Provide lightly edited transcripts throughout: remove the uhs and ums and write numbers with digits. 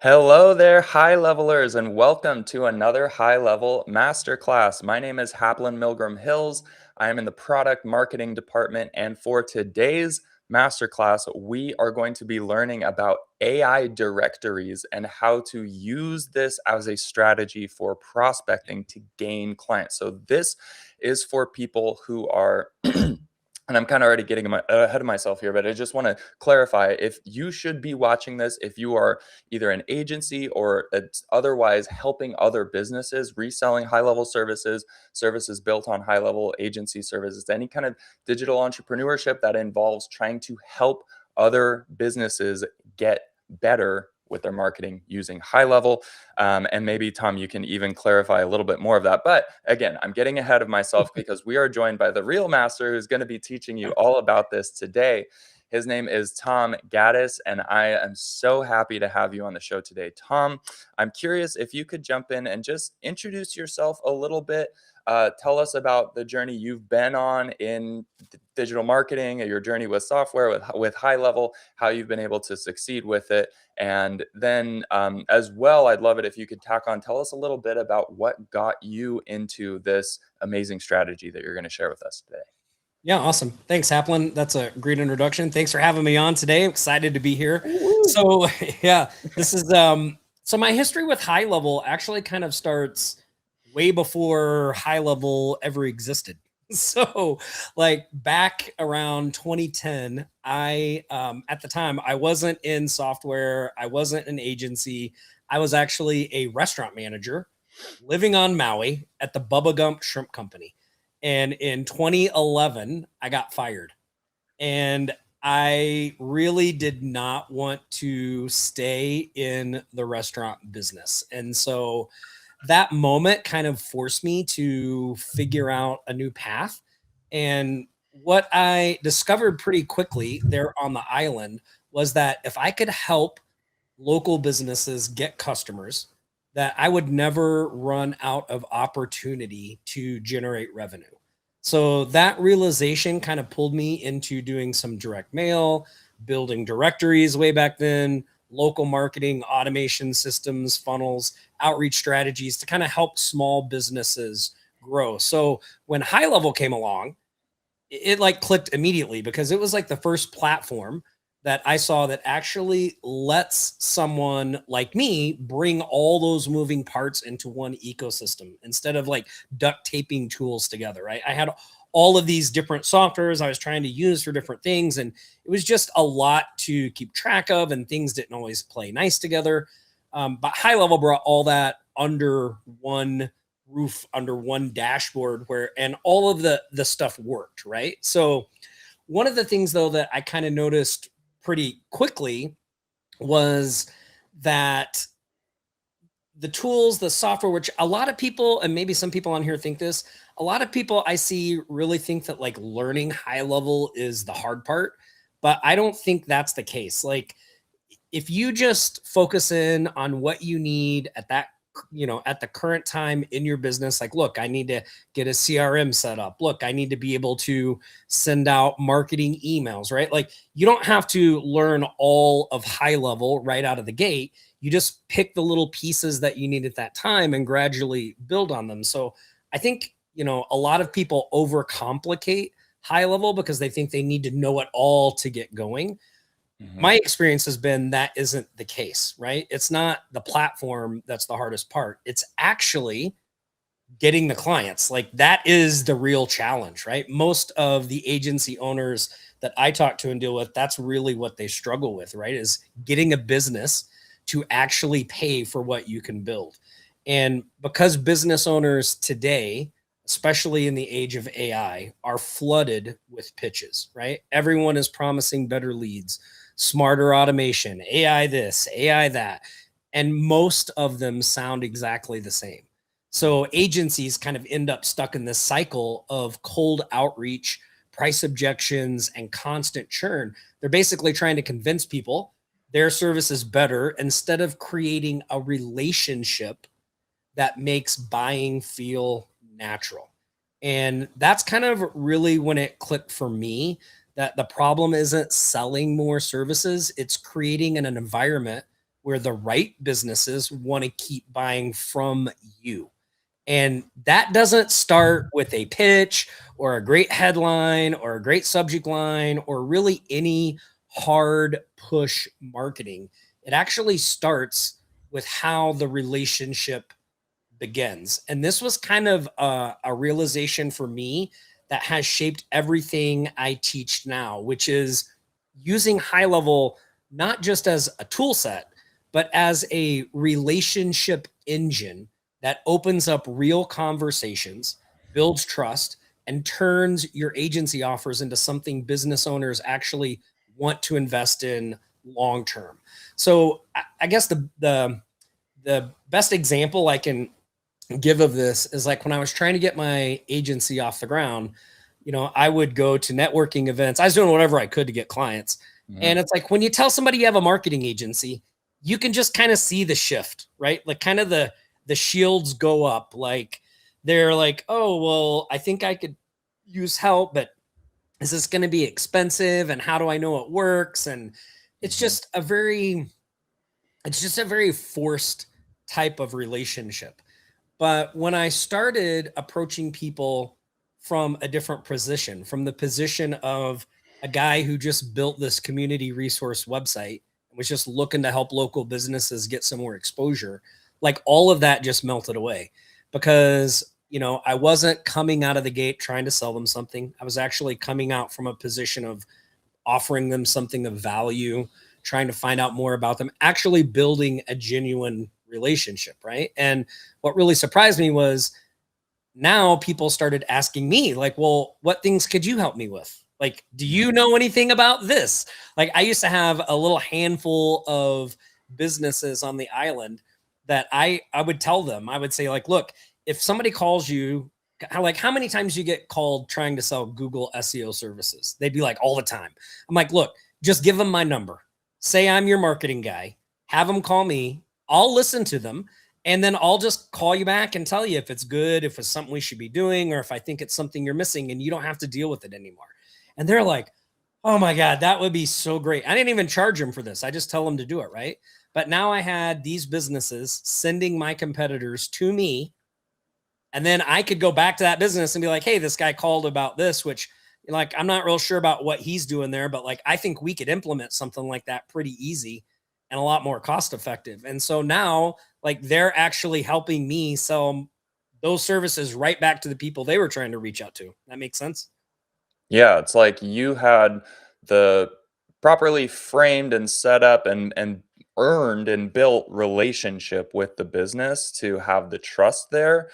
Hello there, high levelers, and welcome to another high level masterclass. My name is Haplin Milgram Hills. I am in the product marketing department, and for today's masterclass, we are going to be learning about AI directories and how to use this as a strategy for prospecting to gain clients. So, this is for people who are and I'm kind of already getting ahead of myself here, but I just want to clarify if you should be watching this, if you are either an agency or it's otherwise helping other businesses reselling high level services, services built on high level agency services, any kind of digital entrepreneurship that involves trying to help other businesses get better with their marketing using high level. And maybe, Tom, you can even clarify a little bit more of that. But again, I'm getting ahead of myself because we are joined by the real master who's going to be teaching you all about this today. His name is Tom Gaddis, and I am so happy to have you on the show today. Tom, I'm curious if you could jump in and just introduce yourself a little bit. Tell us about the journey you've been on in digital marketing, your journey with software, with high level, how you've been able to succeed with it. And then as well, I'd love it if you could tell us a little bit about what got you into this amazing strategy that you're going to share with us today. Yeah, awesome. Thanks, Haplin. That's a great introduction. Thanks for having me on today. I'm excited to be here. Woo! So, yeah, this is so my history with high level actually kind of starts way before high level ever existed. So, like back around 2010, I at the time I wasn't in software, I wasn't an agency. I was actually a restaurant manager living on Maui at the Bubba Gump Shrimp Company. And in 2011, I got fired. And I really did not want to stay in the restaurant business. And so that moment kind of forced me to figure out a new path. And what I discovered pretty quickly there on the island was that if I could help local businesses get customers, that I would never run out of opportunity to generate revenue. So that realization kind of pulled me into doing some direct mail, building directories way back then, local marketing, automation systems, funnels, outreach strategies to kind of help small businesses grow. So when high level came along, it like clicked immediately because it was like the first platform that I saw that actually lets someone like me bring all those moving parts into one ecosystem instead of like duct taping tools together, right? I had all of these different softwares I was trying to use for different things, and it was just a lot to keep track of, and things didn't always play nice together. But high level brought all that under one roof, under one dashboard, where and all of the stuff worked, right? So one of the things though that I kind of noticed pretty quickly was that the tools, the software, which a lot of people, and maybe some people on here think this, a lot of people I see really think that like learning high level is the hard part, but I don't think that's the case. Like if you just focus in on what you need at that, at the current time in your business, like look, I need to get a CRM set up, look, I need to be able to send out marketing emails, right? Like you don't have to learn all of high level right out of the gate. You just pick the little pieces that you need at that time and gradually build on them. So I think a lot of people overcomplicate high level because they think they need to know it all to get going. My experience has been that isn't the case, right? It's not the platform that's the hardest part. It's actually getting the clients. Like that is the real challenge, right? Most of the agency owners that I talk to and deal with, that's really what they struggle with, right? Is getting a business to actually pay for what you can build. And because business owners today, especially in the age of AI, are flooded with pitches, right? Everyone is promising better leads, smarter automation, AI this, AI that. And most of them sound exactly the same. So agencies kind of end up stuck in this cycle of cold outreach, price objections, and constant churn. They're basically trying to convince people their service is better instead of creating a relationship that makes buying feel natural. And that's kind of really when it clicked for me that the problem isn't selling more services, it's creating an environment where the right businesses want to keep buying from you. And that doesn't start with a pitch or a great headline or a great subject line or really any hard push marketing. It actually starts with how the relationship begins. And this was kind of a realization for me that has shaped everything I teach now, which is using HighLevel not just as a tool set, but as a relationship engine that opens up real conversations, builds trust, and turns your agency offers into something business owners actually want to invest in long term. So I guess the best example I can give of this is like when I was trying to get my agency off the ground, I would go to networking events. I was doing whatever I could to get clients. Mhm. And it's like when you tell somebody you have a marketing agency, you can just kind of see the shift, right? Like kind of the shields go up. Like they're like, "Oh, well, I think I could use help, but is this going to be expensive and how do I know it works?" And it's Mhm. just a very forced type of relationship. But when I started approaching people from a different position, from the position of a guy who just built this community resource website and was just looking to help local businesses get some more exposure, like all of that just melted away because, I wasn't coming out of the gate trying to sell them something. I was actually coming out from a position of offering them something of value, trying to find out more about them, actually building a genuine relationship, right? And what really surprised me was now people started asking me, like, well, what things could you help me with? Like, do you know anything about this? Like, I used to have a little handful of businesses on the island that I would tell them, I would say, like, look, if somebody calls you, how many times you get called trying to sell Google SEO services? They'd be like, all the time. I'm like, look, just give them my number. Say I'm your marketing guy. Have them call me. I'll listen to them. And then I'll just call you back and tell you if it's good, if it's something we should be doing, or if I think it's something you're missing and you don't have to deal with it anymore. And they're like, oh my God, that would be so great. I didn't even charge them for this. I just tell them to do it. Right. But now I had these businesses sending my competitors to me. And then I could go back to that business and be like, hey, this guy called about this, which like, I'm not real sure about what he's doing there, but like, I think we could implement something like that pretty easy and a lot more cost effective. And so now, like, they're actually helping me sell those services right back to the people they were trying to reach out to. That makes sense. Yeah, it's like you had the properly framed and set up and earned and built relationship with the business to have the trust there,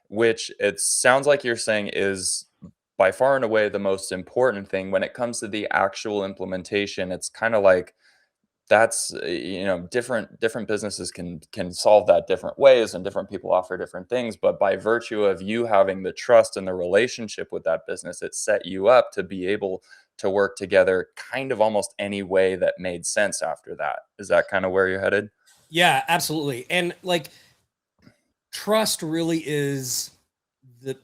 which it sounds like you're saying is by far and away the most important thing when it comes to the actual implementation. It's kind of like that's different businesses can solve that different ways, and different people offer different things, but by virtue of you having the trust and the relationship with that business, it set you up to be able to work together kind of almost any way that made sense after that. Is that kind of where you're headed? Yeah, absolutely. And like trust really is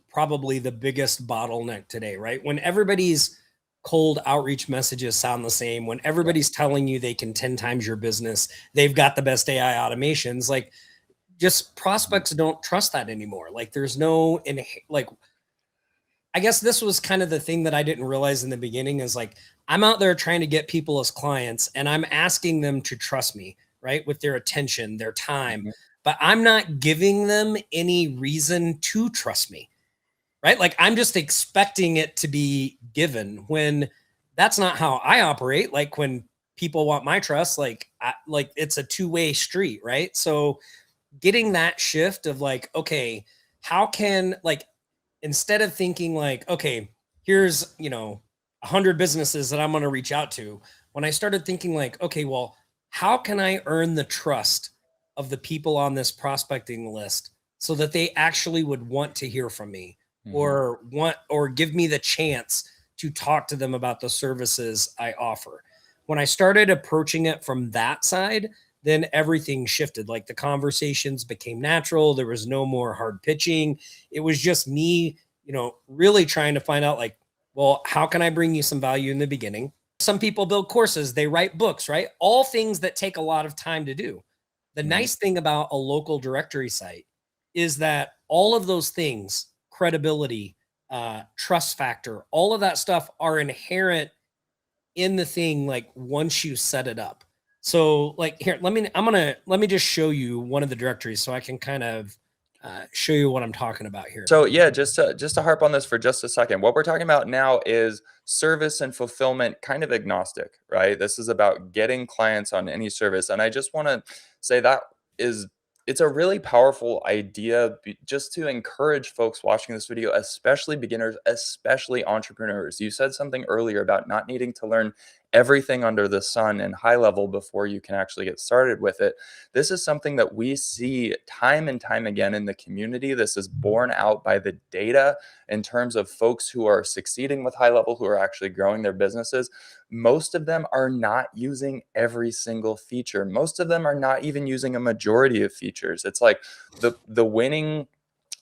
probably the biggest bottleneck today, right? When everybody's cold outreach messages sound the same, when everybody's telling you they can 10 times your business, they've got the best AI automations, like just Mhm. prospects don't trust that anymore. Like there's no like I guess this was kind of the thing that I didn't realize in the beginning is like I'm out there trying to get people as clients and I'm asking them to trust me, right? With their attention, their time, Mhm. but I'm not giving them any reason to trust me, right? Like I'm just expecting it to be given when that's not how I operate. Like when people want my trust, like it's a two-way street, right? So getting that shift of like, okay, how can like instead of thinking like, okay, here's 100 businesses that I'm going to reach out to, when I started thinking like, okay, well, how can I earn the trust of the people on this prospecting list so that they actually would want to hear from me Mhm. or want or give me the chance to talk to them about the services I offer. When I started approaching it from that side, then everything shifted. Like the conversations became natural. There was no more hard pitching. It was just me, really trying to find out like, well, how can I bring you some value in the beginning? Some people build courses, they write books, right? All things that take a lot of time to do. The Mhm. nice thing about a local directory site is that all of those things, credibility, trust factor, all of that stuff are inherent in the thing, like once you set it up. So like here, let me just show you one of the directories so I can kind of show you what I'm talking about here. So yeah, just to harp on this for just a second, what we're talking about now is service and fulfillment kind of agnostic, right? This is about getting clients on any service, and I just want to say that is it's a really powerful idea just to encourage folks watching this video, especially beginners, especially entrepreneurs. You said something earlier about not needing to learn everything under the sun and high level before you can actually get started with it. This is something that we see time and time again in the community. This is borne out by the data in terms of folks who are succeeding with high level, who are actually growing their businesses. Most of them are not using every single feature. Most of them are not even using a majority of features. It's like the winning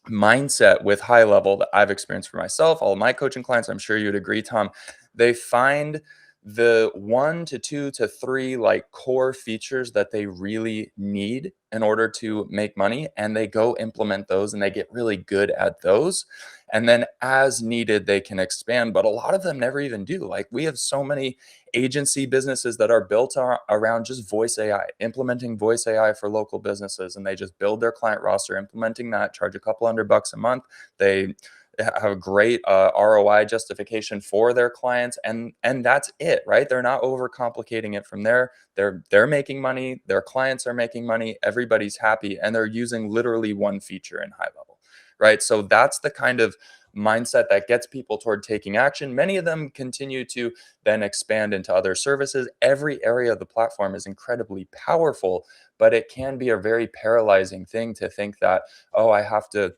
mindset with high level that I've experienced for myself, all of my coaching clients, I'm sure you'd agree, Tom, they find the 1 to 2 to 3 like core features that they really need in order to make money, and they go implement those and they get really good at those, and then as needed they can expand. But a lot of them never even do. Like, we have so many agency businesses that are built around just voice AI, implementing voice AI for local businesses, and they just build their client roster implementing that, charge a couple $100 a month. They have a great ROI justification for their clients, and that's it, right? They're not overcomplicating it from there. They're making money, their clients are making money, everybody's happy, and they're using literally one feature in high level, right? So that's the kind of mindset that gets people toward taking action. Many of them continue to then expand into other services. Every area of the platform is incredibly powerful, but it can be a very paralyzing thing to think that, oh, I have to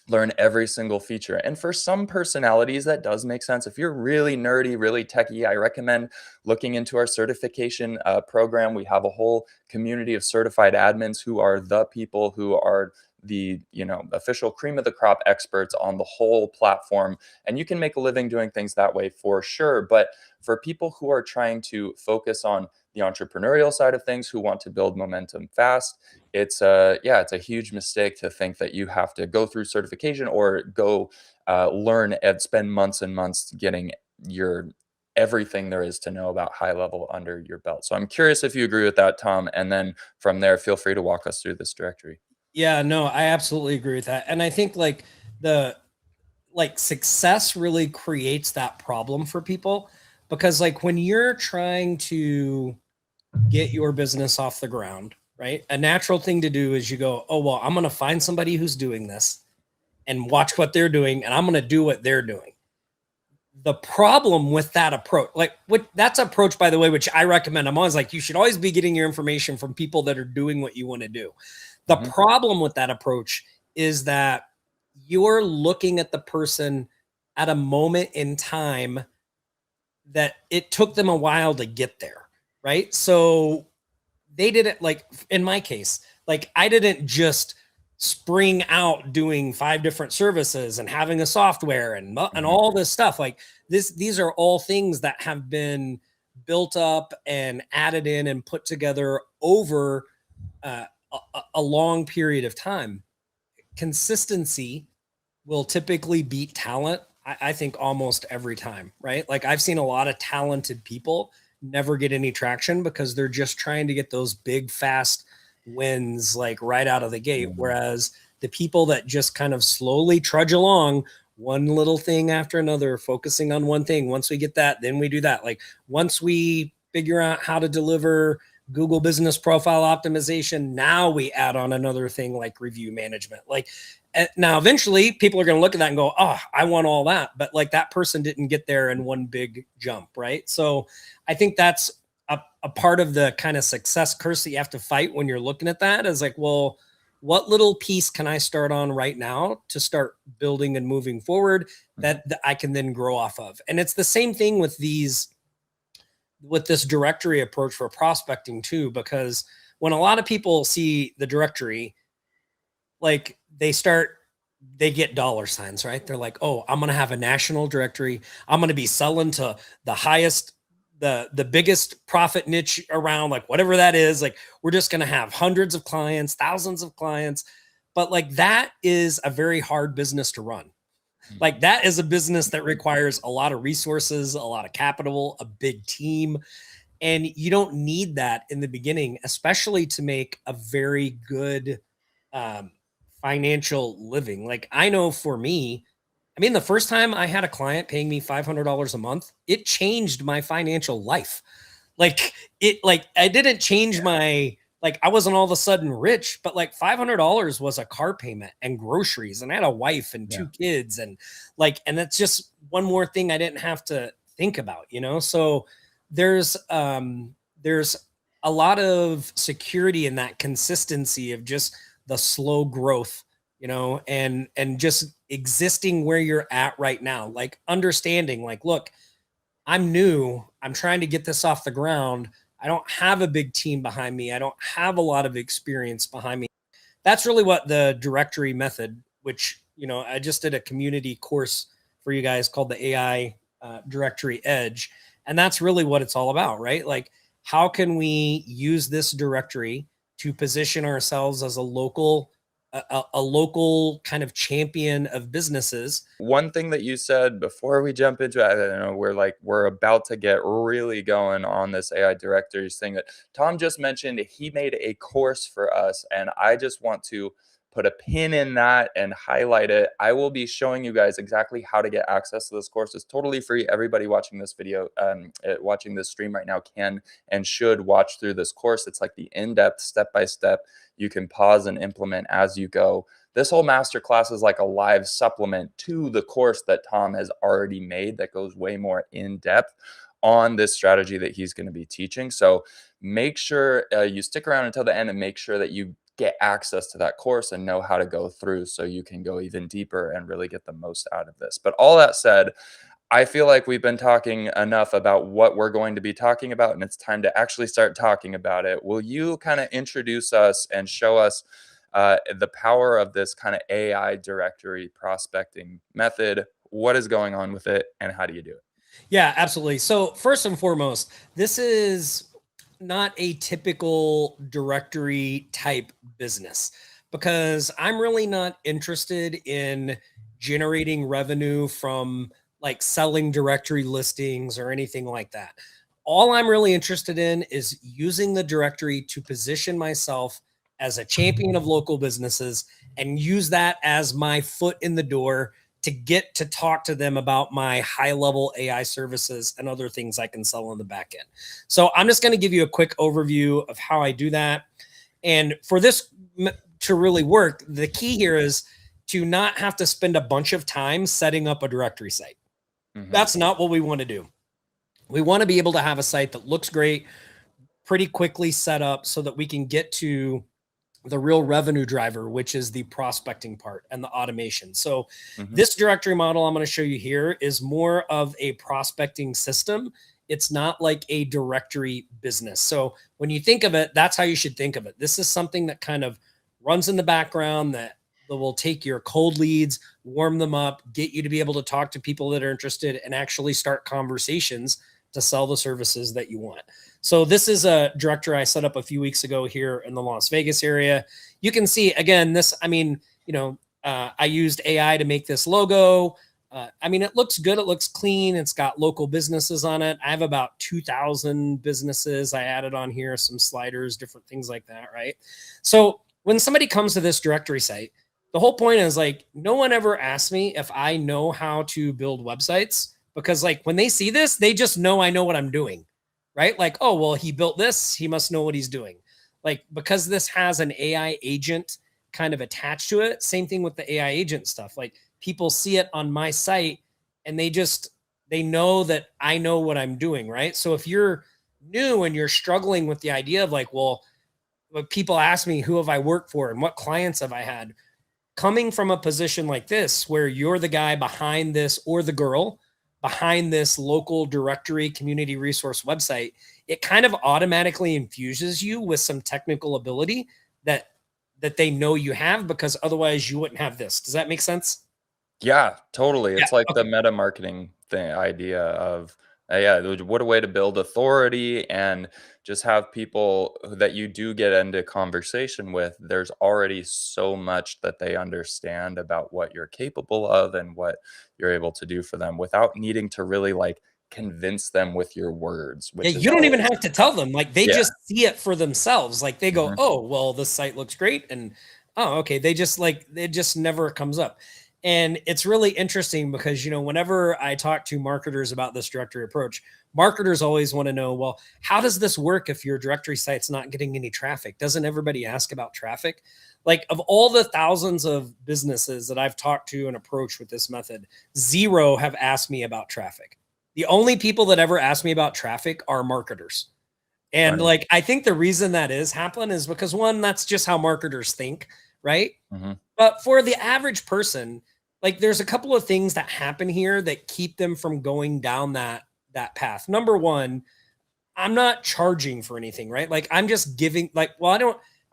learn every single feature. And for some personalities, that does make sense. If you're really nerdy, really techie, I recommend looking into our certification program. We have a whole community of certified admins who are the people who are the official cream of the crop experts on the whole platform, and you can make a living doing things that way for sure. But for people who are trying to focus on the entrepreneurial side of things, who want to build momentum fast, it's a huge mistake to think that you have to go through certification or go learn and spend months and months getting your everything there is to know about high level under your belt. So I'm curious if you agree with that, Tom, and then from there feel free to walk us through this directory. Yeah, no, I absolutely agree with that. And I think like the success really creates that problem for people, because like when you're trying to get your business off the ground, right? A natural thing to do is you go, "Oh, well, I'm going to find somebody who's doing this and watch what they're doing, and I'm going to do what they're doing." The problem with that approach, that's approach, by the way, which I recommend. I'm always like, you should always be getting your information from people that are doing what you want to do. The Mhm. problem with that approach is that you're looking at the person at a moment in time that it took them a while to get there, right? So they didn't, like in my case, like I didn't just spring out doing 5 different services and having a software and Mhm. all this stuff. Like these are all things that have been built up and added in and put together over a long period of time. Consistency will typically beat talent, I think, almost every time, right? Like I've seen a lot of talented people never get any traction because they're just trying to get those big, fast wins like right out of the gate. Mhm. Whereas the people that just kind of slowly trudge along, one little thing after another, focusing on one thing. Once we get that, then we do that. Like once we figure out how to deliver Google business profile optimization, now we add on another thing like review management. Like now eventually people are going to look at that and go, "Oh, I want all that." But like that person didn't get there in one big jump, right? So I think that's a part of the kind of success curse that you have to fight when you're looking at that, is like, well, what little piece can I start on right now to start building and moving forward Mhm. that I can then grow off of? And it's the same thing with this directory approach for prospecting too, because when a lot of people see the directory, like they get dollar signs, right? They're like, "Oh, I'm going to have a national directory. I'm going to be selling to the highest the biggest profit niche around, like whatever that is. Like we're just going to have hundreds of clients, thousands of clients, but like that is a very hard business to run. Like that is a business that requires a lot of resources, a lot of capital, a big team, and you don't need that in the beginning, especially to make a very good um, financial living. Like I know for me, I mean, the first time I had a client paying me $500 a month, it changed my financial life. Like I didn't change my, like I wasn't all of a sudden rich, but like $500 was a car payment and groceries, and I had a wife and Yeah. 2 kids, and like, and that's just one more thing I didn't have to think about, you know? So there's a lot of security in that consistency of just the slow growth, you know, and just existing where you're at right now, like understanding, like, look, I'm new. I'm trying to get this off the ground. I don't have a big team behind me. I don't have a lot of experience behind me. That's really what the directory method, which, you know, I just did a community course for you guys called the AI Directory Edge. And that's really what it's all about, right? Like, how can we use this directory to position ourselves as a local kind of champion of businesses? One thing that you said before we jump into it, I don't know, we're about to get really going on this AI directories thing that Tom just mentioned. He made a course for us, and I just want to put a pin in that and highlight it. I will be showing you guys exactly how to get access to this course. It's totally free. Everybody watching this video, watching this stream right now can and should watch through this course. It's like the in-depth, step-by-step. You can pause and implement as you go. This whole masterclass is like a live supplement to the course that Tom has already made that goes way more in depth on this strategy that he's going to be teaching. So make sure you stick around until the end and make sure that you get access to that course and know how to go through so you can go even deeper and really get the most out of this. But all that said, I feel like we've been talking enough about what we're going to be talking about, and it's time to actually start talking about it. Will you kind of introduce us and show us the power of this kind of AI directory prospecting method? What is going on with it, and how do you do it? Yeah, absolutely. So, first and foremost, this is not a typical directory type business because I'm really not interested in generating revenue from like selling directory listings or anything like that. All I'm really interested in is using the directory to position myself as a champion of local businesses and use that as my foot in the door to get to talk to them about my high level AI services and other things I can sell on the back end. So I'm just going to give you a quick overview of how I do that. And for this to really work, the key here is to not have to spend a bunch of time setting up a directory site. Mm-hmm. That's not what we want to do. We want to be able to have a site that looks great, pretty quickly set up so that we can get to the real revenue driver, which is the prospecting part and the automation. So Mm-hmm. this directory model I'm going to show you here is more of a prospecting system. It's not like a directory business. So when you think of it, that's how you should think of it. This is something that kind of runs in the background that will take your cold leads, warm them up, get you to be able to talk to people that are interested and actually start conversations to sell the services that you want. So this is a directory I set up a few weeks ago here in the Las Vegas area. You can see again, this, I mean, you know, I used AI to make this logo. I mean, it looks good. It looks clean. It's got local businesses on it. I have about 2,000 businesses. I added on here some sliders, different things like that. Right. So when somebody comes to this directory site, the whole point is like, no one ever asked me if I know how to build websites because like when they see this, they just know I know what I'm doing, right? Like, oh, well, he built this, he must know what he's doing. Like, because this has an AI agent kind of attached to it, same thing with the AI agent stuff. Like, people see it on my site and they know that I know what I'm doing, right? So if you're new and you're struggling with the idea of like, well, when people ask me who have I worked for and what clients have I had, coming from a position like this where you're the guy behind this or the girl behind this local directory community resource website, it kind of automatically infuses you with some technical ability that they know you have, because otherwise you wouldn't have this. Does that make sense? Yeah, totally. Yeah. It's like Okay. the meta marketing thing idea of Yeah, what a way to build authority and just have people that you do get into conversation with. There's already so much that they understand about what you're capable of and what you're able to do for them without needing to really like convince them with your words, Yeah, which is you don't even always have to tell them. Like they yeah. just see it for themselves. Like they go, Mhm, "Oh, well, this site looks great," and oh, okay. They just like it just never comes up. And it's really interesting because whenever I talk to marketers about this directory approach, marketers always want to know, well, how does this work if your directory site's not getting any traffic? Doesn't everybody ask about traffic? Like of all the thousands of businesses that I've talked to and approached with this method, zero have asked me about traffic. The only people that ever ask me about traffic are marketers. And funny. like, I think the reason that is happening is because one, that's just how marketers think, right? Mhm, But for the average person, like there's a couple of things that happen here that keep them from going down that path. Number one, I'm not charging for anything, right? Like I'm just giving like, well, I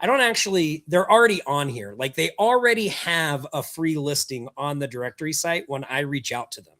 don't actually, they're already on here. Like they already have a free listing on the directory site when I reach out to them.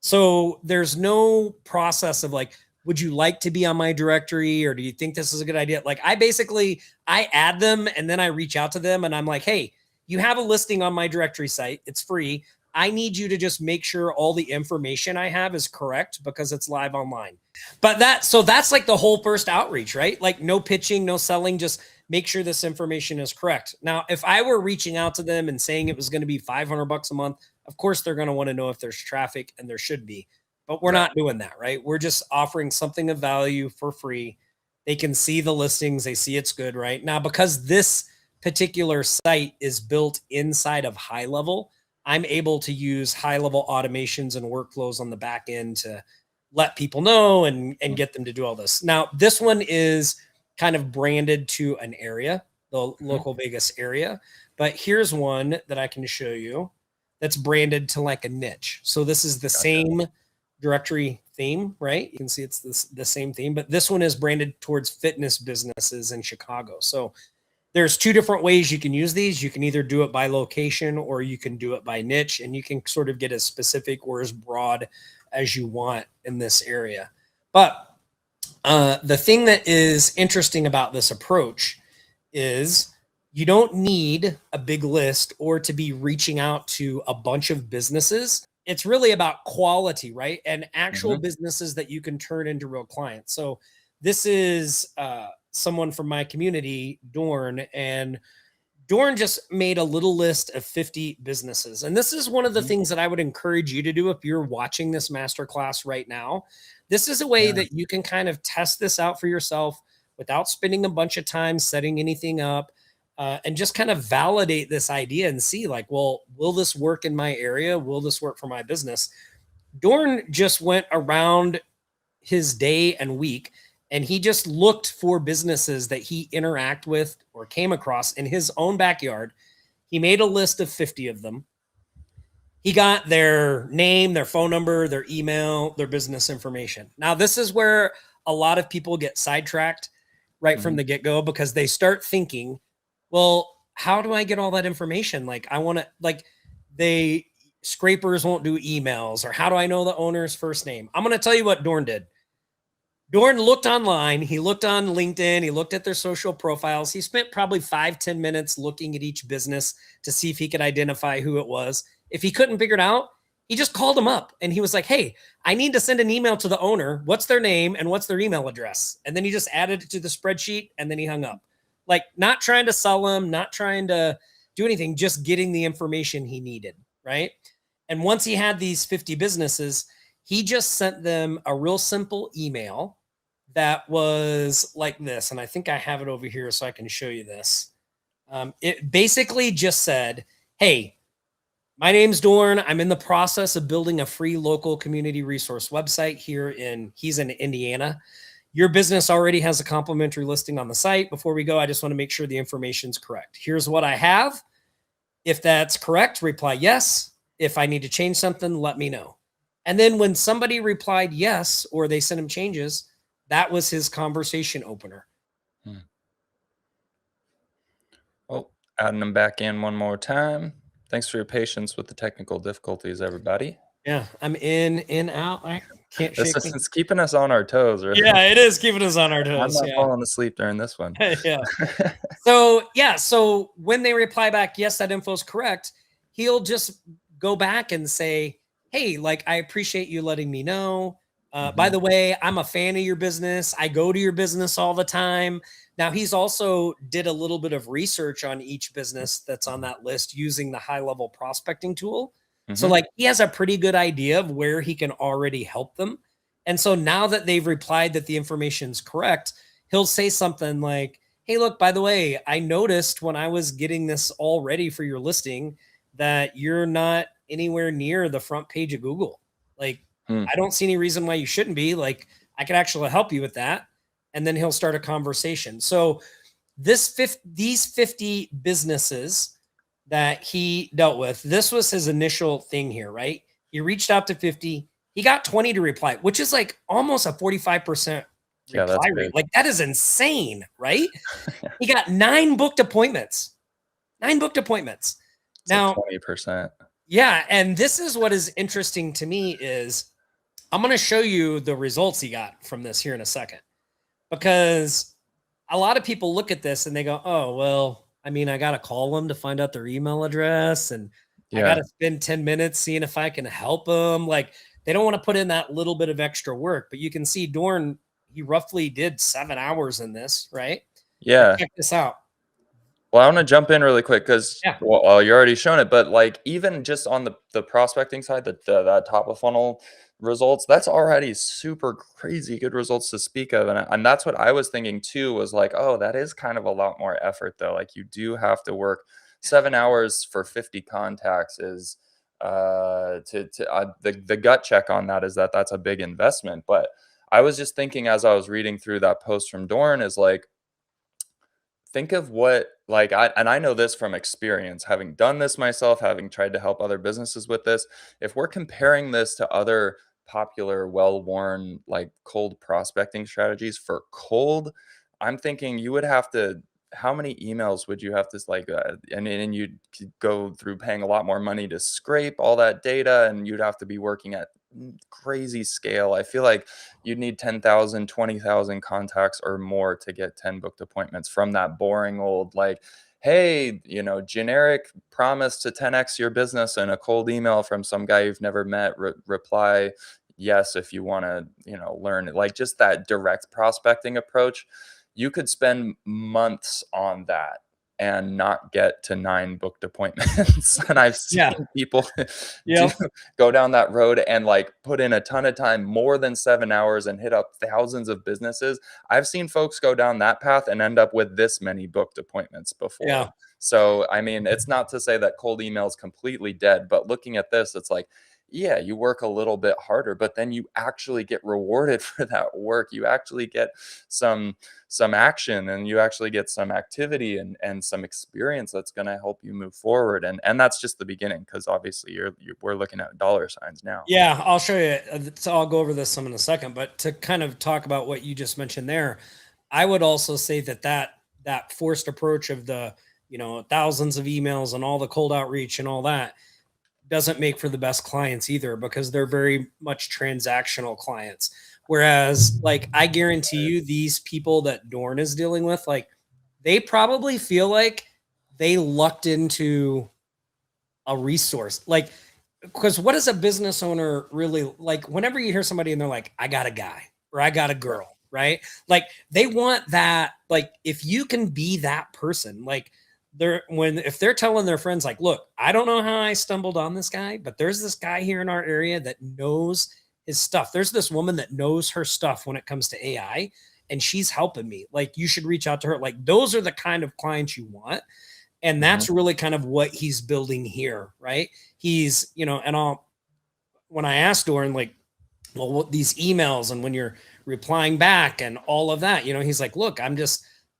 So there's no process of like, would you like to be on my directory or do you think this is a good idea? Like I add them and then I reach out to them and I'm like, hey, you have a listing on my directory site. It's free. I need you to just make sure all the information I have is correct because it's live online. But that's like the whole first outreach, right? Like no pitching, no selling, just make sure this information is correct. Now, if I were reaching out to them and saying it was going to be $500 a month, of course they're going to want to know if there's traffic and there should be. But we're right, not doing that, right? We're just offering something of value for free. They can see the listings, they see it's good, right? Now, because this particular site is built inside of HighLevel, I'm able to use high-level automations and workflows on the back end to let people know and mm, get them to do all this. Now, this one is kind of branded to an area, the mhm, local Vegas area. But here's one that I can show you that's branded to like a niche. So this is the gotcha. same directory theme, right? You can see it's the same theme, but this one is branded towards fitness businesses in Chicago. So there's two different ways you can use these. You can either do it by location or you can do it by niche, and you can sort of get as specific or as broad as you want in this area. But the thing that is interesting about this approach is you don't need a big list or to be reaching out to a bunch of businesses. It's really about quality, right? And actual Mhm, businesses that you can turn into real clients. So this is someone from my community, Dorn, and Dorn just made a little list of 50 businesses. And this is one of the mhm, things that I would encourage you to do if you're watching this masterclass right now. This is a way yeah, that you can kind of test this out for yourself without spending a bunch of time setting anything up, and just kind of validate this idea and see, like, well, will this work in my area? Will this work for my business? Dorn just went around his day and week and he just looked for businesses that he interact with or came across in his own backyard. He made a list of 50 of them. He got their name, their phone number, their email, their business information. Now, this is where a lot of people get sidetracked right from mhm, the get-go because they start thinking, well, how do I get all that information? Like I want to like they scrapers won't do emails, or how do I know the owner's first name? I'm going to tell you what Dorn did. Dorn looked online. He looked on LinkedIn. He looked at their social profiles. He spent probably 5-10 minutes looking at each business to see if he could identify who it was. If he couldn't figure it out, he just called him up and he was like, hey, I need to send an email to the owner. What's their name and what's their email address? And then he just added it to the spreadsheet and then he hung up. Like, not trying to sell him, not trying to do anything, just getting the information he needed. Right. And once he had these 50 businesses, he just sent them a real simple email that was like this. And I think I have it over here so I can show you this. It basically just said, hey, my name's Dorn. I'm in the process of building a free local community resource website he's in Indiana. Your business already has a complimentary listing on the site. Before we go, I just want to make sure the information's correct. Here's what I have. If that's correct, reply yes. If I need to change something, let me know. And then when somebody replied yes, or they sent him changes, that was his conversation opener. hmm. Oh, adding them back in one more time. Thanks for your patience with the technical difficulties, everybody. Yeah, I'm in, out. I can't This shake is me. it's keeping us on our toes, really. Yeah, it is keeping us on our I'm toes. not Yeah. falling asleep during this one. Yeah. So yeah, so when they reply back, yes, that info is correct, he'll just go back and say, hey, like, I appreciate you letting me know. By Mhm, the way, I'm a fan of your business. I go to your business all the time. Now he's also did a little bit of research on each business that's on that list using the high level prospecting tool. So mhm. like he has a pretty good idea of where he can already help them. And so now that they've replied that the information's correct, he'll say something like, hey, look, by the way, I noticed when I was getting this all ready for your listing that you're not anywhere near the front page of Google. Like, Hmm. I don't see any reason why you shouldn't be. Like, I could actually help you with that. And then he'll start a conversation. So these 50 businesses that he dealt with, this was his initial thing here, right? He reached out to 50, he got 20 to reply, which is like almost a 45% Yeah, that's reply rate. big. Like that is insane, right? Yeah, He got 9 booked appointments. 9 booked appointments. it's like Now, 20%. yeah, and this is what is interesting to me is I'm going to show you the results he got from this here in a second. Because a lot of people look at this and they go, "Oh, well, I mean, I got to call them to find out their email address and I got Yeah. to spend 10 minutes seeing if I can help them." Like they don't want to put in that little bit of extra work, but you can see Dorn, he roughly did 7 hours in this, right? But Yeah. check this out. Well, I wanna jump in really quick 'cause, Yeah. well, you're already shown it, but, like, even just on the prospecting side, that top of funnel results, that's already super crazy good results to speak of, and that's what I was thinking too, was like, "Oh, that is kind of a lot more effort, though." Like, you do have to work 7 hours for 50 contacts is, the gut check on that is that that's a big investment, but I was just thinking as I was reading through that post from Dorn is like, think of what like I know this from experience, having done this myself, having tried to help other businesses with this. If we're comparing this to other popular, well-worn, like cold prospecting strategies for cold, I'm thinking you would have to how many emails would you have to like and you'd go through paying a lot more money to scrape all that data and you'd have to be working at crazy scale. I feel like you'd need 10,000, 20,000 contacts or more to get 10 booked appointments from that boring old, like, hey, generic promise to 10x your business and a cold email from some guy you've never met. Reply yes if you want to, learn it. Like just that direct prospecting approach. You could spend months on that and not get to 9 booked appointments. And I've Yeah. seen people do Yep. go down that road and like put in a ton of time, more than 7 hours, and hit up thousands of businesses. I've seen folks go down that path and end up with this many booked appointments before. Yeah. So, I mean, it's not to say that cold email is completely dead, but looking at this, it's like, yeah, you work a little bit harder, but then you actually get rewarded for that work. You actually get some action and you actually get some activity and some experience that's going to help you move forward, and that's just the beginning because obviously we're looking at dollar signs now. Yeah, I'll show you. So I'll go over this some in a second, but to kind of talk about what you just mentioned there, I would also say that forced approach of the, thousands of emails and all the cold outreach and all that doesn't make for the best clients either because they're very much transactional clients. Whereas, like, I guarantee you, these people that Dorn is dealing with, like, they probably feel like they lucked into a resource. Like, because what is a business owner really like? Whenever you hear somebody and they're like, I got a guy or I got a girl, right? Like, they want that. Like, if you can be that person, like, if they're telling their friends, like, look, I don't know how I stumbled on this guy, but there's this guy here in our area that knows his stuff. There's this woman that knows her stuff when it comes to AI, and she's helping me. Like, you should reach out to her. Like, those are the kind of clients you want. And Mhm. that's really kind of what he's building here, right? He's, and when I asked Doran, like, well, what these emails and when you're replying back and all of that, he's like, look,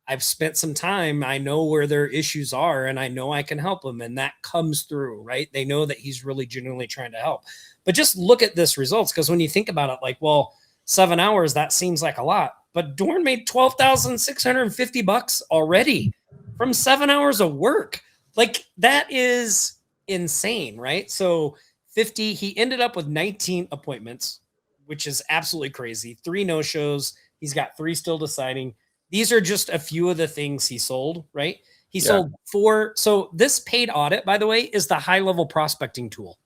I've spent some time. I know where their issues are and I know I can help them. And that comes through, right? They know that he's really genuinely trying to help. But just look at this results. Because when you think about it, like, well, 7 hours, that seems like a lot. But Dorn made $12,650 already from 7 hours of work. Like, that is insane, right? So 50. He ended up with 19 appointments, which is absolutely crazy. 3 no-shows. He's got 3 still deciding. These are just a few of the things he sold, right? He Yeah. sold 4. So this paid audit, by the way, is the HighLevel prospecting tool.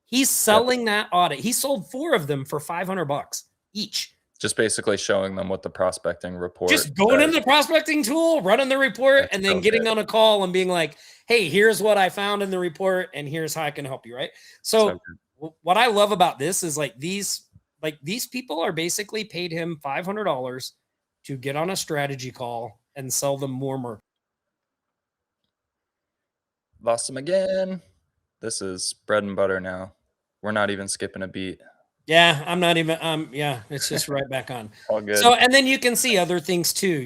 He's selling that audit. He sold 4 of them for $500 each. Just basically showing them what the prospecting report Just going says. into the prospecting tool, running the report, That's and then so getting good. on a call and being like, hey, here's what I found in the report, and here's how I can help you, right? So what I love about this is these people are basically paid him $500 to get on a strategy call and sell them more. Lost him again. This is bread and butter now. We're not even skipping a beat. Yeah, I'm not even yeah, it's just right back on. All good. So and then you can see other things too,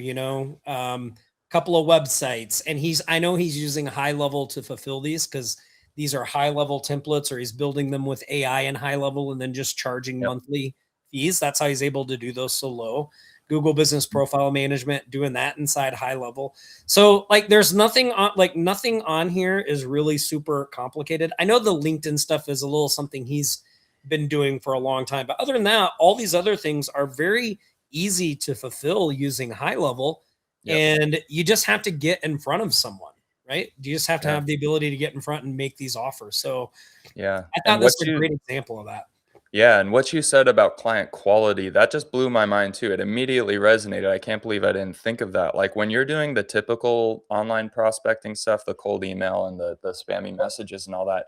couple of websites, and I know he's using HighLevel to fulfill these because these are HighLevel templates, or he's building them with AI and HighLevel and then just charging monthly fees. That's how he's able to do those so low. Google Business Profile Management, doing that inside HighLevel. So there's nothing on here is really super complicated. I know the LinkedIn stuff is a little something he's been doing for a long time, but other than that, all these other things are very easy to fulfill using HighLevel. And you just have to get in front of someone, right? You just have to have the ability to get in front and make these offers. So I thought this was a great example of that. Yeah, and what you said about client quality, that just blew my mind too. It immediately resonated. I can't believe I didn't think of that. Like when you're doing the typical online prospecting stuff, the cold email and the spammy messages and all that,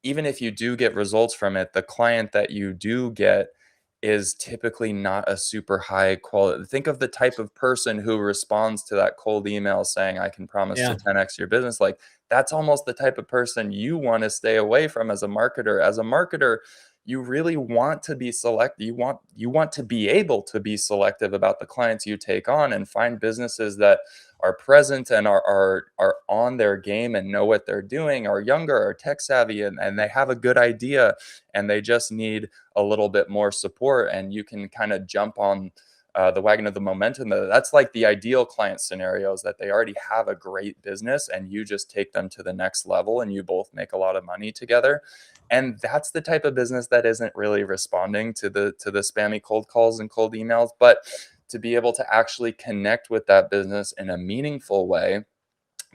even if you do get results from it, the client that you do get is typically not a super high quality. Think of the type of person who responds to that cold email saying, I can promise to 10x your business. Like that's almost the type of person you want to stay away from as a marketer. As a marketer, you really want to be selective. You want to be able to be selective about the clients you take on and find businesses that are present and are on their game and know what they're doing, are younger, are tech savvy, and they have a good idea and they just need a little bit more support, and you can kind of jump on the wagon of the momentum. That's like the ideal client scenarios, that they already have a great business and you just take them to the next level and you both make a lot of money together. And that's the type of business that isn't really responding to the spammy cold calls and cold emails. But to be able to actually connect with that business in a meaningful way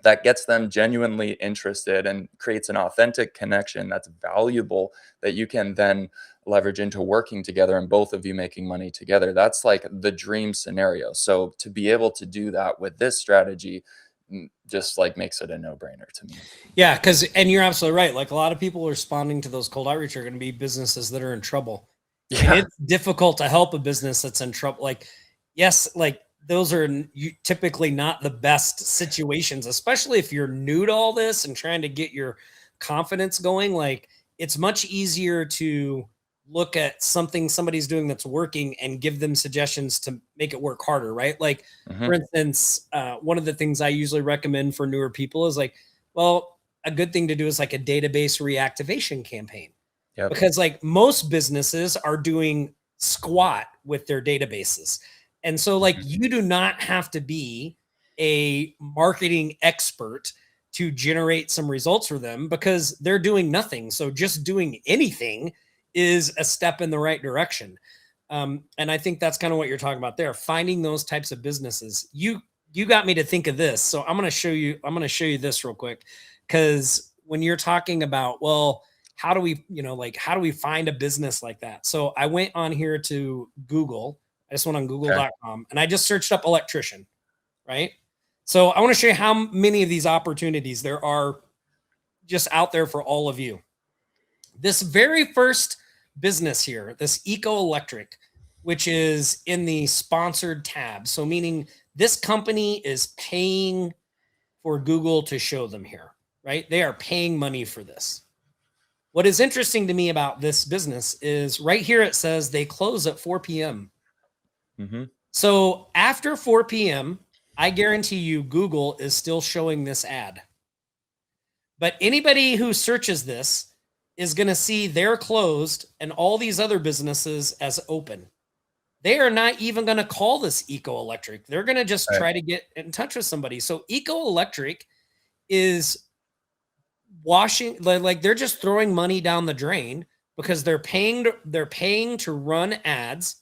that gets them genuinely interested and creates an authentic connection that's valuable, that you can then leverage into working together and both of you making money together. That's like the dream scenario. So to be able to do that with this strategy just like makes it a no-brainer to me. Yeah, and you're absolutely right. Like a lot of people responding to those cold outreach are going to be businesses that are in trouble. And it's difficult to help a business that's in trouble. Like, yes, like those are typically not the best situations, especially if you're new to all this and trying to get your confidence going. Like it's much easier to look at something somebody's doing that's working and give them suggestions to make it work harder, right? Like, for instance, one of the things I usually recommend for newer people is like, well, a good thing to do is like a database reactivation campaign. Because like most businesses are doing squat with their databases. And so like you do not have to be a marketing expert to generate some results for them because they're doing nothing. So just doing anything is a step in the right direction. And I think that's kind of what you're talking about there, finding those types of businesses. You got me to think of this. So I'm going to show you this real quick. Cause when you're talking about, well, how do we find a business like that? So I went on here to Google. I just went on google.com and I just searched up electrician, right? So I want to show you how many of these opportunities there are just out there for all of you. This very first business here, this Eco Electric, which is in the sponsored tab. So meaning this company is paying for Google to show them here, right? They are paying money for this. What is interesting to me about this business is right here it says they close at 4 p.m. So after 4 p.m., I guarantee you Google is still showing this ad. But anybody who searches this is going to see they're closed and all these other businesses as open. They are not even going to call this Eco Electric. They're going to just try to get in touch with somebody. So Eco Electric is washing, like they're just throwing money down the drain because they're paying to run ads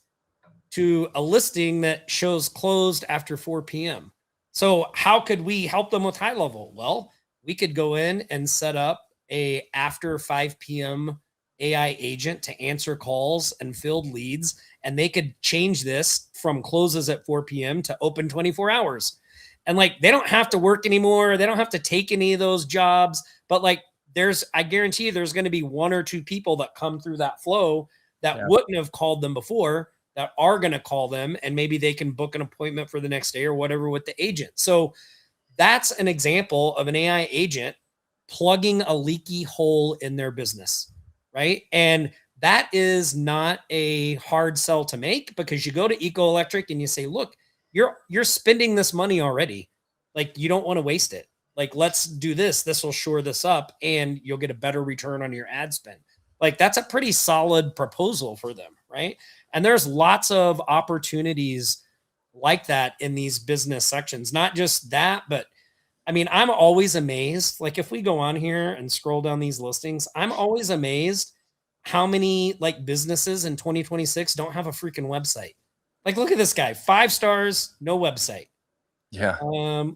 to a listing that shows closed after 4 p.m. So how could we help them with HighLevel? Well, we could go in and set up a after 5 p.m. AI agent to answer calls and field leads, and they could change this from closes at 4 p.m. to open 24 hours. And like they don't have to work anymore. They don't have to take any of those jobs. But like I guarantee you there's going to be one or two people that come through that flow that Yeah. wouldn't have called them before that are going to call them, and maybe they can book an appointment for the next day or whatever with the agent. So that's an example of an AI agent plugging a leaky hole in their business, right? And that is not a hard sell to make because you go to Eco Electric and you say, look, you're spending this money already. Like you don't want to waste it. Like let's do this. This will shore this up and you'll get a better return on your ad spend. Like that's a pretty solid proposal for them, right? And there's lots of opportunities like that in these business sections. Not just that, but I mean, I'm always amazed. Like if we go on here and scroll down these listings, I'm always amazed how many like businesses in 2026 don't have a freaking website. Like look at this guy, 5 stars, no website. Yeah.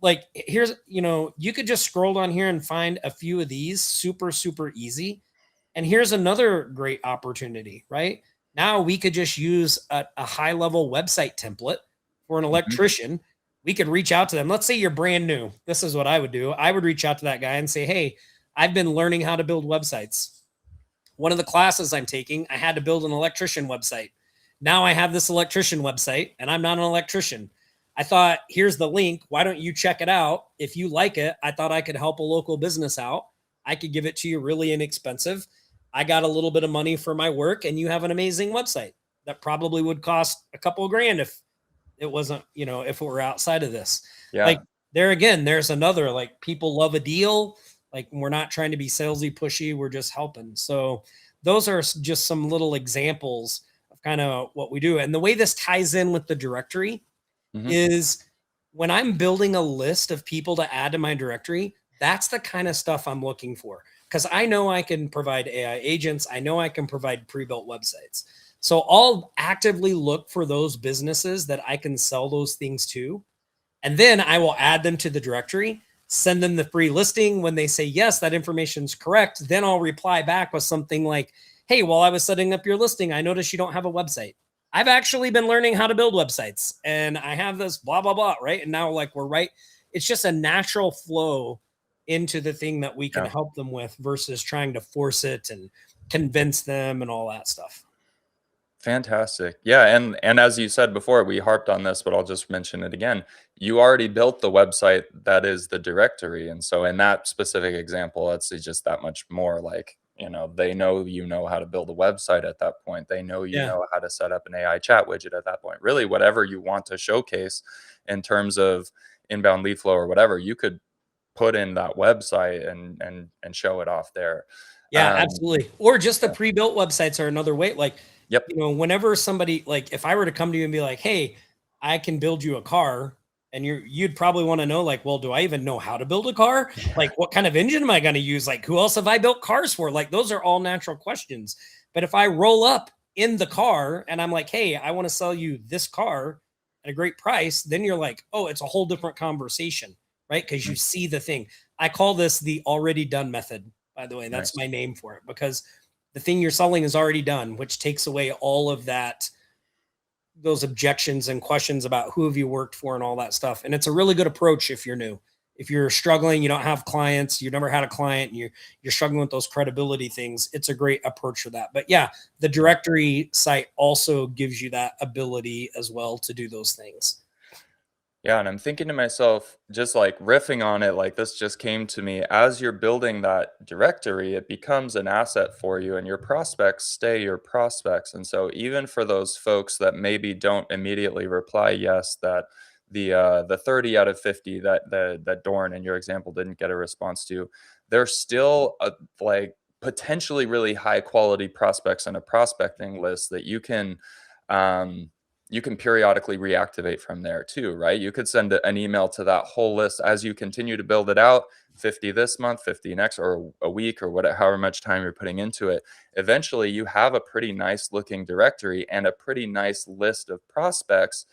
Like here's, you could just scroll down here and find a few of these super, super easy. And here's another great opportunity, right? Now we could just use a HighLevel website template for an Mhm. electrician. We could reach out to them. Let's say you're brand new. This is what I would do. I would reach out to that guy and say, hey, I've been learning how to build websites. One of the classes I'm taking, I had to build an electrician website. Now I have this electrician website and I'm not an electrician. I thought, here's the link. Why don't you check it out? If you like it, I thought I could help a local business out. I could give it to you really inexpensive. I got a little bit of money for my work and you have an amazing website that probably would cost a couple of grand if it wasn't, if it were outside of this. Like Yeah. there again, there's another like people love a deal. Like we're not trying to be salesy pushy, we're just helping. So those are just some little examples of kind of what we do. And the way this ties in with the directory Mhm. is when I'm building a list of people to add to my directory, that's the kind of stuff I'm looking for because I know I can provide AI agents. I know I can provide pre-built websites. So I'll actively look for those businesses that I can sell those things to. And then I will add them to the directory, send them the free listing. When they say, yes, that information is correct, then I'll reply back with something like, hey, while I was setting up your listing, I noticed you don't have a website. I've actually been learning how to build websites and I have this blah, blah, blah. Right. And now, like, we're right. It's just a natural flow into the thing that we can Yeah. help them with versus trying to force it and convince them and all that stuff. Fantastic. Yeah, and as you said before, we harped on this, but I'll just mention it again. You already built the website that is the directory, and so in that specific example, it's just that much more like, they know you know how to build a website at that point. They know you Yeah. know how to set up an AI chat widget at that point. Really, whatever you want to showcase in terms of inbound lead flow or whatever, you could put in that website and show it off there. Yeah, Um, absolutely. Or just the yeah. pre-built websites are another way. Like, Yep. whenever somebody like if I were to come to you and be like, "Hey, I can build you a car," and you'd probably want to know like, "Well, do I even know how to build a car? Like, what kind of engine am I going to use? Like, who else have I built cars for?" Like, those are all natural questions. But if I roll up in the car and I'm like, "Hey, I want to sell you this car at a great price," then you're like, "Oh, it's a whole different conversation." Right? Because you Mhm. see the thing. I call this the already done method, by the way. That's Nice. my name for it because the thing you're selling is already done, which takes away all of that, those objections and questions about who have you worked for and all that stuff. And it's a really good approach if you're new. If you're struggling, you don't have clients, you've never had a client, and you're struggling with those credibility things, it's a great approach for that. But yeah, the Yeah. directory site also gives you that ability as well to do those things. Yeah, and I'm thinking to myself, just like riffing on it, like this just came to me as you're building that directory, it becomes an asset for you, and your prospects stay your prospects. And so, even for those folks that maybe don't immediately reply yes, that the 30 out of 50 that Dorn in your example didn't get a response to, they're still like potentially really high quality prospects in a prospecting list that you can. Um, you can periodically reactivate from there too, right? You could send an email to that whole list as you continue to build it out, 50 this month, 50 next, or a week, or whatever, however much time you're putting into it. Eventually, you have a pretty nice looking directory and a pretty nice list of prospects.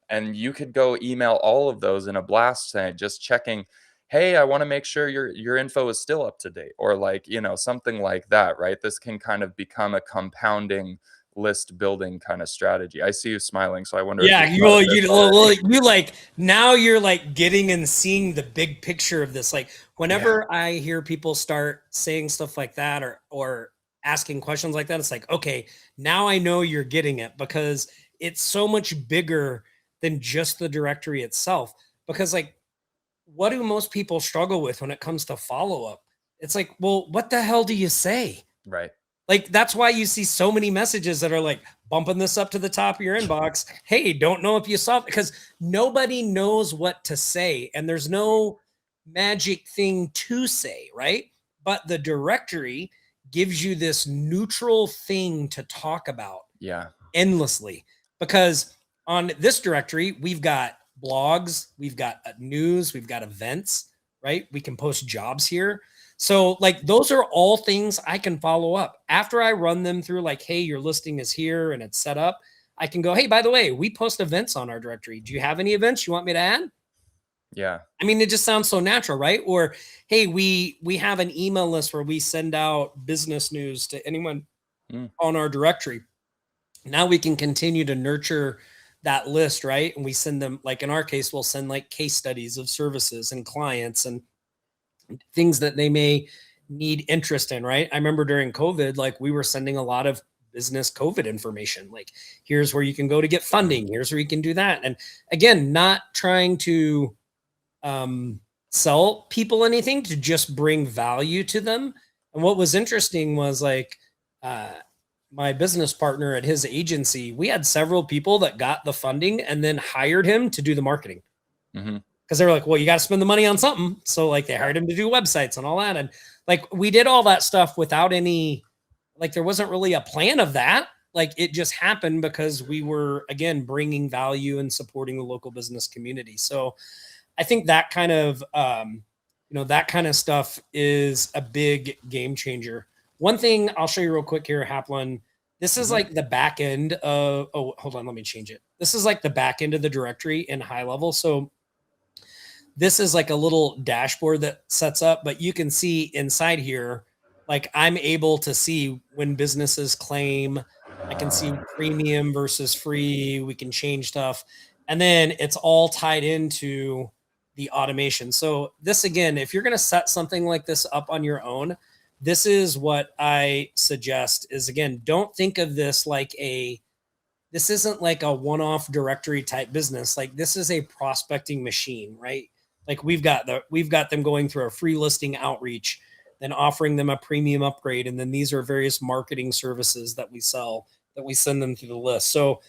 And you could go email all of those in a blast saying, just checking, hey, I want to make sure your info is still up to date, or like, something like that, right? This can kind of become a compounding list building kind of strategy. I see you smiling, so I wonder if Yeah, you've thought of this already. you like now you're like getting and seeing the big picture of this. Like Yeah, whenever I hear people start saying stuff like that or asking questions like that, it's like, okay, now I know you're getting it because it's so much bigger than just the directory itself. Because like what do most people struggle with when it comes to follow up? It's like, well, what the hell do you say? right. Like that's why you see so many messages that are like bumping this up to the top of your inbox. Hey, don't know if you saw it because nobody knows what to say and there's no magic thing to say, right? But the directory gives you this neutral thing to talk about Yeah. endlessly because on this directory, we've got blogs, we've got news, we've got events, right? We can post jobs here. So, like, those are all things I can follow up after I run them through, like, hey, your listing is here and it's set up. I can go, hey, by the way, we post events on our directory. Do you have any events you want me to add? Yeah. I mean, it just sounds so natural, right? Or, hey, we have an email list where we send out business news to anyone Mm, on our directory. Now we can continue to nurture that list, right? And we send them, like in our case, we'll send like case studies of services and clients and things that they may need interest in, right? I remember during COVID, like we were sending a lot of business COVID information. Like, here's where you can go to get mm, funding. Here's where you can do that. And again, not trying to um, sell people anything, to just bring value to them. And what was interesting was like uh, my business partner at his agency, we had several people that got the funding and then hired him to do the marketing mhm. because they were like, well, you got to spend the money on something. So like they Yeah. hired him to do websites and all that. And like we did all that stuff without any, like there wasn't really a plan of that. Like it just happened because we were, again, bringing value and supporting the local business community. So I think that kind of, that kind of stuff is a big game changer. One thing I'll show you real quick here, Haplin. This is Mhm. like the back end of, oh, hold on, let me change it. This is like the back end of the directory in HighLevel. So this is like a little dashboard that sets up, but you can see inside here, like I'm able to see when businesses claim, I can see premium versus free, we can change stuff. And then it's all tied into the automation. So this again, if you're going to set something like this up on your own, this is what I suggest is again, don't think of this like this isn't like a one-off directory type business. Like this is a prospecting machine, right? Like we've got them going through a free listing outreach, then offering them a premium upgrade, and then these are various marketing services that we sell that we send them through the list. So,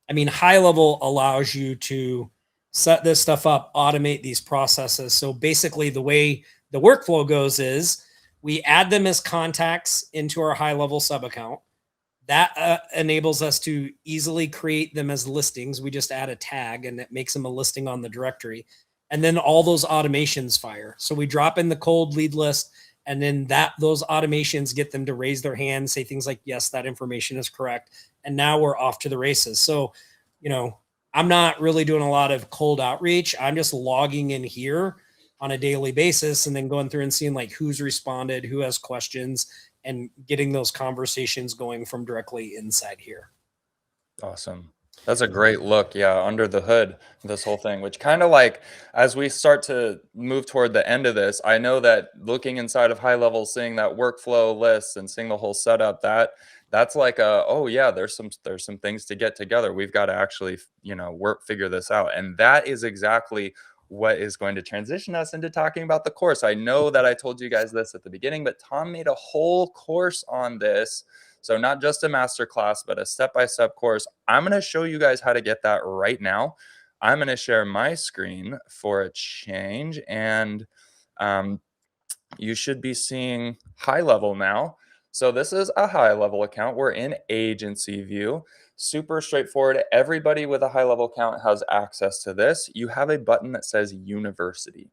I mean, HighLevel allows you to set this stuff up, automate these processes. So basically, the way the workflow goes is we add them as contacts into our HighLevel sub account that enables us to easily create them as listings. We just add a tag and it makes them a listing on the directory. And then all those automations fire. So we drop in the cold lead list and then those automations get them to raise their hand, say things like, yes, that information is correct. And now we're off to the races. So, I'm not really doing a lot of cold outreach. I'm just logging in here on a daily basis and then going through and seeing like who's responded, who has questions, and getting those conversations going from directly inside here. Awesome. That's a great look, yeah, under the hood, this whole thing, which kind of like as we start to move toward the end of this, I know that looking inside of high level, seeing that workflow list and seeing the whole setup, that's like oh yeah, there's some things to get together. We've got to actually, work figure this out. And that is exactly what is going to transition us into talking about the course. I know that I told you guys this at the beginning, but Tom made a whole course on this. So not just a master class, but a step-by-step course. I'm going to show you guys how to get that right now. I'm going to share my screen for a change, and um, you should be seeing HighLevel now. So this is a HighLevel account. We're in agency view. Super straightforward. Everybody with a high level account has access to this. You have a button that says university.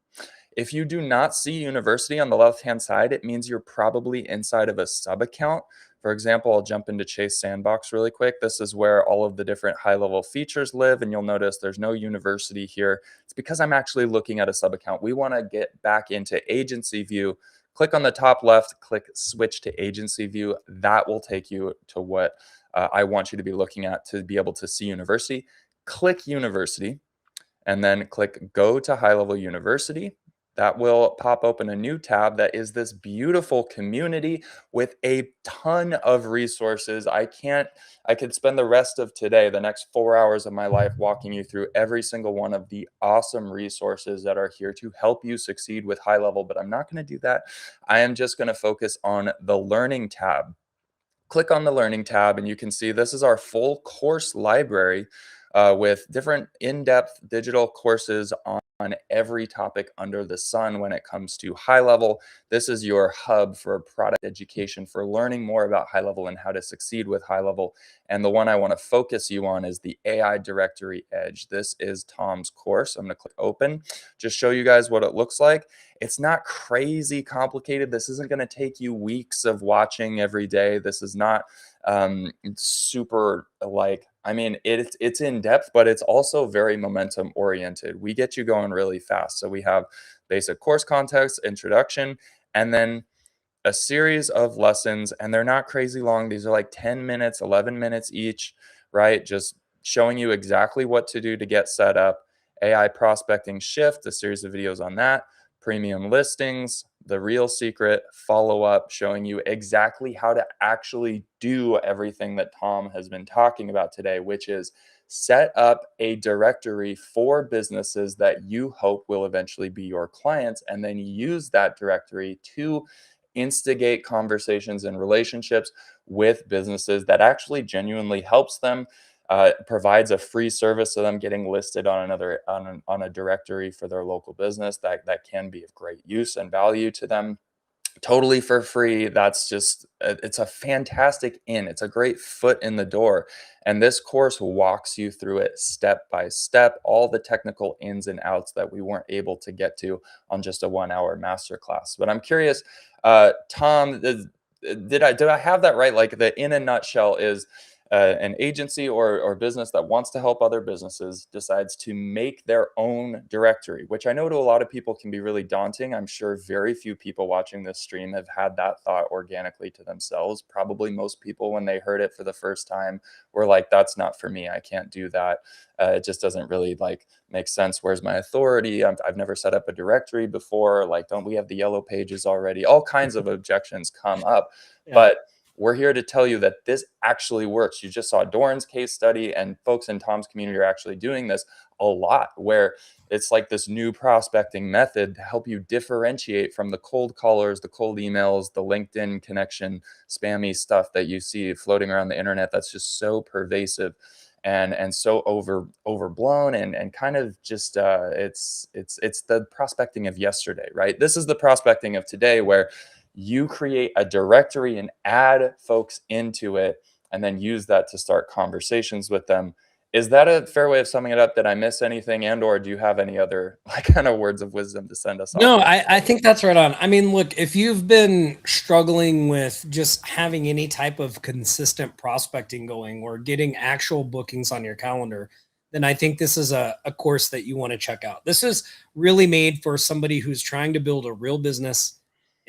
If you do not see university on the left-hand side, it means you're probably inside of a sub account. For example, I'll jump into Chase Sandbox really quick. This is where all of the different high-level features live, and you'll notice there's no university here. It's because I'm actually looking at a sub account. We want to get back into agency view. Click on the top left, click switch to agency view. That will take you to what I want you to be looking at to be able to see university. Click university and then click go to HighLevel University. That will pop open a new tab that is this beautiful community with a ton of resources. I could spend the rest of today, the next 4 hours of my life, walking you through every single one of the awesome resources that are here to help you succeed with HighLevel, but I'm not going to do that. I am just going to focus on the learning tab. Click on the learning tab and you can see this is our full course library with different in-depth digital courses on every topic under the sun when it comes to HighLevel. This is your hub for product education, for learning more about HighLevel and how to succeed with HighLevel. And the one I want to focus you on is the AI Directory Edge. This is Tom's course. I'm going to click open, just show you guys what it looks like. It's not crazy complicated. This isn't going to take you weeks of watching every day. This is not super it's in depth, but it's also very momentum oriented. We get you going really fast. So we have basic course context, introduction, and then a series of lessons, and they're not crazy long. These are like 10 minutes, 11 minutes each, right? Just showing you exactly what to do to get set up. AI prospecting shift, a series of videos on that. Premium listings, the real secret, follow up, showing you exactly how to actually do everything that Tom has been talking about today, which is set up a directory for businesses that you hope will eventually be your clients, and then use that directory to instigate conversations and relationships with businesses that actually genuinely helps them, provides a free service to them getting listed on on a directory for their local business that can be of great use and value to them, totally for free. That's just it's a fantastic it's a great foot in the door, and this course walks you through it step by step, all the technical ins and outs that we weren't able to get to on just a 1 hour masterclass. But I'm curious, Tom, did I have that right? Like, the in a nutshell is an agency or business that wants to help other businesses decides to make their own directory, which I know to a lot of people can be really daunting. I'm sure very few people watching this stream have had that thought organically to themselves. Probably most people, when they heard it for the first time, were like, that's not for me. I can't do that. It just doesn't really make sense. Where's my authority? I've never set up a directory before. Like, don't we have the yellow pages already? All kinds of objections come up. Yeah. But we're here to tell you that this actually works. You just saw Doran's case study, and folks in Tom's community are actually doing this a lot, where it's like this new prospecting method to help you differentiate from the cold callers, the cold emails, the LinkedIn connection, spammy stuff that you see floating around the internet that's just so pervasive and so overblown and kind of just it's the prospecting of yesterday, right? This is the prospecting of today, where you create a directory and add folks into it and then use that to start conversations with them. Is that a fair way of summing it up? Did I miss anything, and or do you have any other kind of words of wisdom to send us off? No, I think that's right on. I mean, look, if you've been struggling with just having any type of consistent prospecting going or getting actual bookings on your calendar, then I think this is a course that you want to check out. This is really made for somebody who's trying to build a real business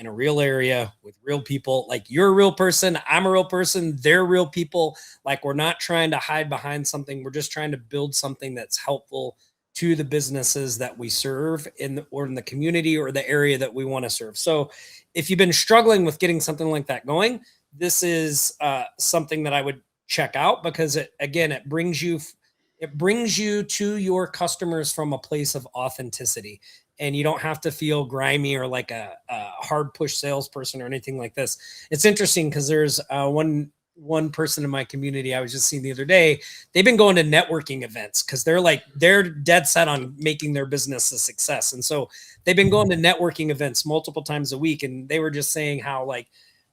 in a real area with real people. Like, you're a real person, I'm a real person, they're real people. Like, we're not trying to hide behind something. We're just trying to build something that's helpful to the businesses that we serve in the community or the area that we want to serve. So if you've been struggling with getting something like that going, this is something that I would check out, because it brings you to your customers from a place of authenticity, and you don't have to feel grimy or like a hard push salesperson or anything like this. It's interesting because there's one person in my community I was just seeing the other day. They've been going to networking events because they're dead set on making their business a success. And so they've been going to networking events multiple times a week. And they were just saying how, like,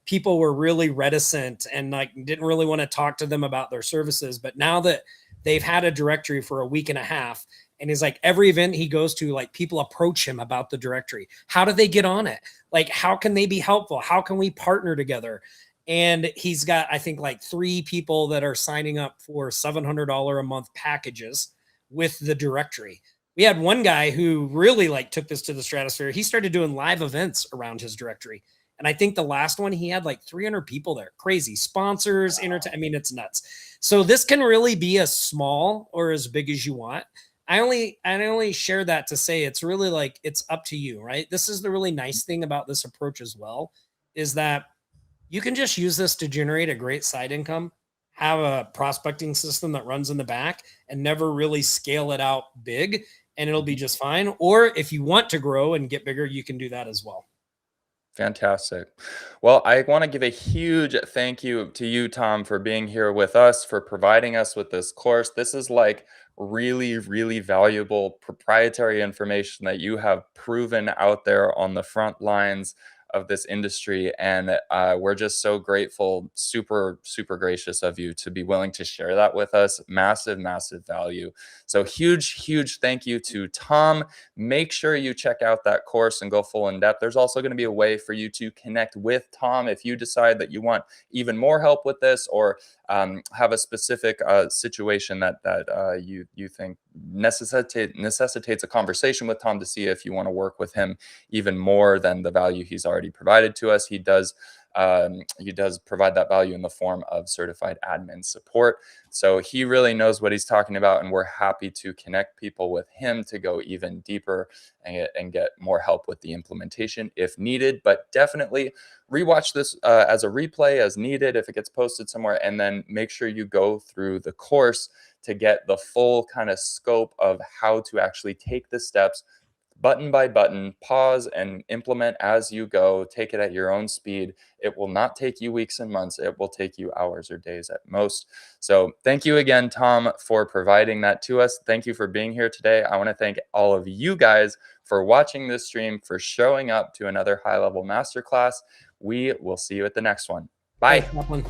people were really reticent and like didn't really want to talk to them about their services. But now that they've had a directory for a week and a half, and he's like, every event he goes to, like people approach him about the directory. How do they get on it? Like, how can they be helpful? How can we partner together? And he's got, I think, like 3 people that are signing up for $700 a month packages with the directory. We had one guy who really like took this to the stratosphere. He started doing live events around his directory. And I think the last one he had like 300 people there. Crazy sponsors, I mean, it's nuts. So this can really be as small or as big as you want. I only share that to say it's really like it's up to you, right? This is the really nice thing about this approach as well, is that you can just use this to generate a great side income, have a prospecting system that runs in the back, and never really scale it out big, and it'll be just fine. Or if you want to grow and get bigger, you can do that as well. Fantastic. Well, I want to give a huge thank you to you, Tom, for being here with us, for providing us with this course. This is like really, really valuable proprietary information that you have proven out there on the front lines of this industry. And we're just so grateful, super, super gracious of you to be willing to share that with us. Massive, massive value. So huge, huge thank you to Tom. Make sure you check out that course and go full in depth. There's also going to be a way for you to connect with Tom if you decide that you want even more help with this, or have a specific situation that you think necessitates a conversation with Tom to see if you want to work with him even more than the value he's already provided to us. He does provide that value in the form of certified admin support. So he really knows what he's talking about, and we're happy to connect people with him to go even deeper and get more help with the implementation if needed. But definitely rewatch this as a replay as needed if it gets posted somewhere, and then make sure you go through the course to get the full kind of scope of how to actually take the steps button by button, pause and implement as you go. Take it at your own speed. It will not take you weeks and months. It will take you hours or days at most. So thank you again, Tom, for providing that to us. Thank you for being here today. I want to thank all of you guys for watching this stream, for showing up to another HighLevel masterclass. We will see you at the next one. Bye. Thanks,